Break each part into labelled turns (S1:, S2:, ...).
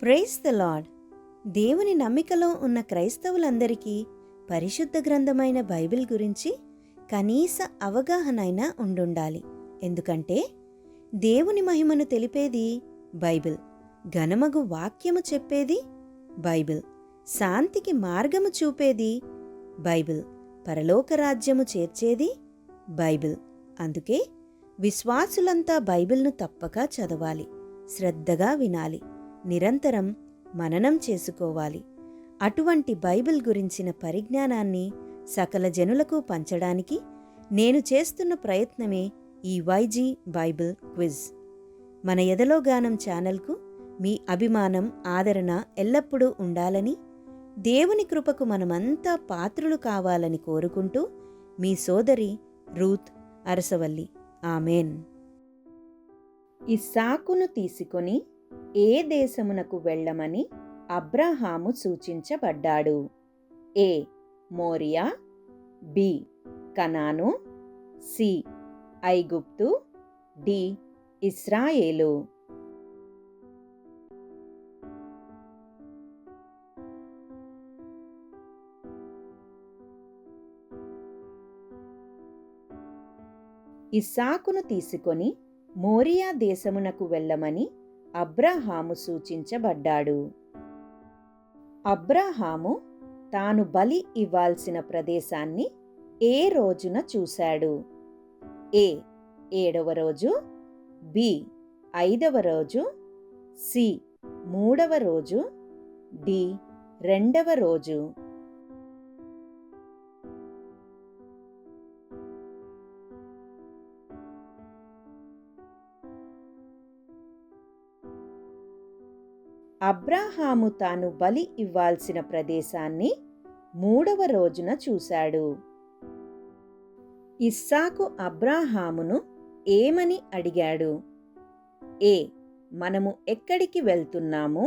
S1: Praise the lord. దేవుని నమ్మికలో ఉన్న క్రైస్తవులందరికీ పరిశుద్ధ గ్రంథమైన బైబిల్ గురించి కనీస అవగాహనైనా ఉండుండాలి. ఎందుకంటే దేవుని మహిమను తెలిపేది బైబిల్, ఘనమగు వాక్యము చెప్పేది బైబిల్, శాంతికి మార్గము చూపేది బైబిల్, పరలోక రాజ్యము చేర్చేది బైబిల్. అందుకే విశ్వాసులంతా బైబిల్ను తప్పక చదవాలి, శ్రద్ధగా వినాలి, నిరంతరం మననం చేసుకోవాలి. అటువంటి బైబిల్ గురించిన పరిజ్ఞానాన్ని సకల జనులకు పంచడానికి నేను చేస్తున్న ప్రయత్నమే ఈ వైజీ బైబిల్ క్విజ్. మన ఎదలో గానం ఛానల్కు మీ అభిమానం, ఆదరణ ఎల్లప్పుడూ ఉండాలని, దేవుని కృపకు మనమంతా పాత్రులు కావాలని కోరుకుంటూ మీ సోదరి రూత్ అరసవల్లి. ఆమెన్. ఇస్సాకును తీసుకొని ఏ దేశమునకు వెళ్ళమని అబ్రాహాము సూచించబడ్డాడు? ఏ మోరియా, బి కనాను, సి ఐగుప్తు, డి ఇస్రాయేలు. ఇస్సాకును తీసుకొని మోరియా దేశమునకు వెళ్ళమని అబ్రాహాము సూచించబడ్డాడు. అబ్రాహాము తాను బలి ఇవ్వాల్సిన ప్రదేశాన్ని ఏ రోజున చూశాడు? ఏ 7వ రోజు, బి 5వ రోజు, సి 3వ రోజు, డి 2వ రోజు. అబ్రాహాము తాను బలి ఇవ్వాల్సిన ప్రదేశాన్ని 3వ రోజున చూశాడు. ఇస్సాకు అబ్రాహామును ఏమని అడిగాడు? ఏ మనము ఎక్కడికి వెళ్తున్నాము,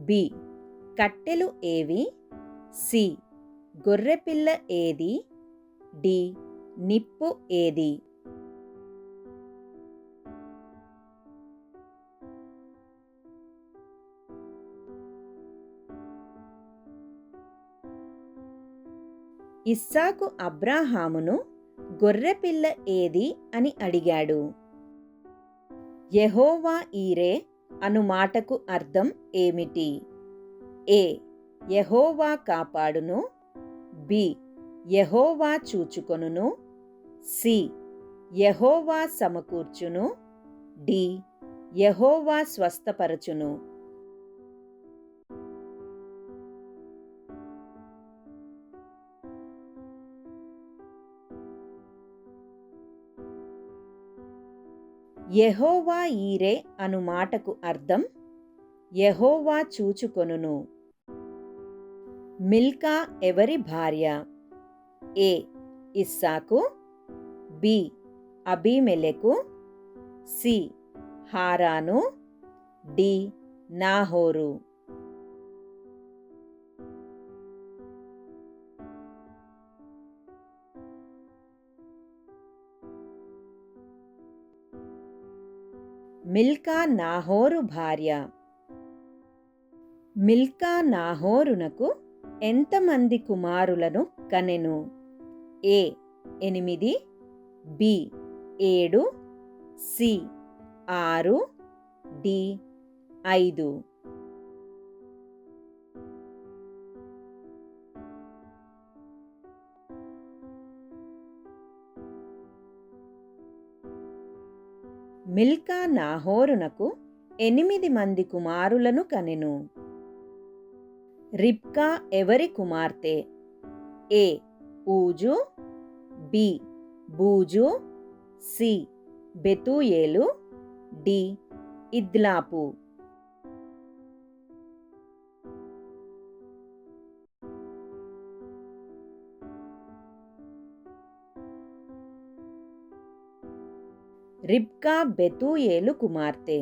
S1: బి కట్టెలు ఏవి, సి గొర్రెపిల్ల ఏది, డి నిప్పు ఏది. ఇస్సాకు అబ్రాహామును గొర్రెపిల్ల ఏది అని అడిగాడు. యెహోవా ఈరే అను మాటకు అర్థం ఏమిటి? ఏ యెహోవా కాపాడును, బి యెహోవా చూచుకొనును, సి యెహోవా సమకూర్చును, డి యెహోవా స్వస్థపరచును. యెహోవా ఈరే అను మాటకు అర్థం యెహోవా చూచుకొనును. మిల్కా ఎవరి భార్య? ఏ ఇస్సాకు, బి అబీమెలెకు, సి హారాను, డి నాహోరు. మిల్కా నాహోరు భార్య. మిల్కా నాహోరునకు ఎంతమంది కుమారులను కనెను? ఏ 8, బి 7, సి 6, డి 5. మిల్కా నాహోరునకు 8 మంది కుమారులను కనెను. రిబ్కా ఎవరి కుమార్తె? ఏ ఊజు, బి బూజు, సి బెతూయేలు, డి ఇద్లాపు. రిబ్కా బెతూయేలు కుమార్తె.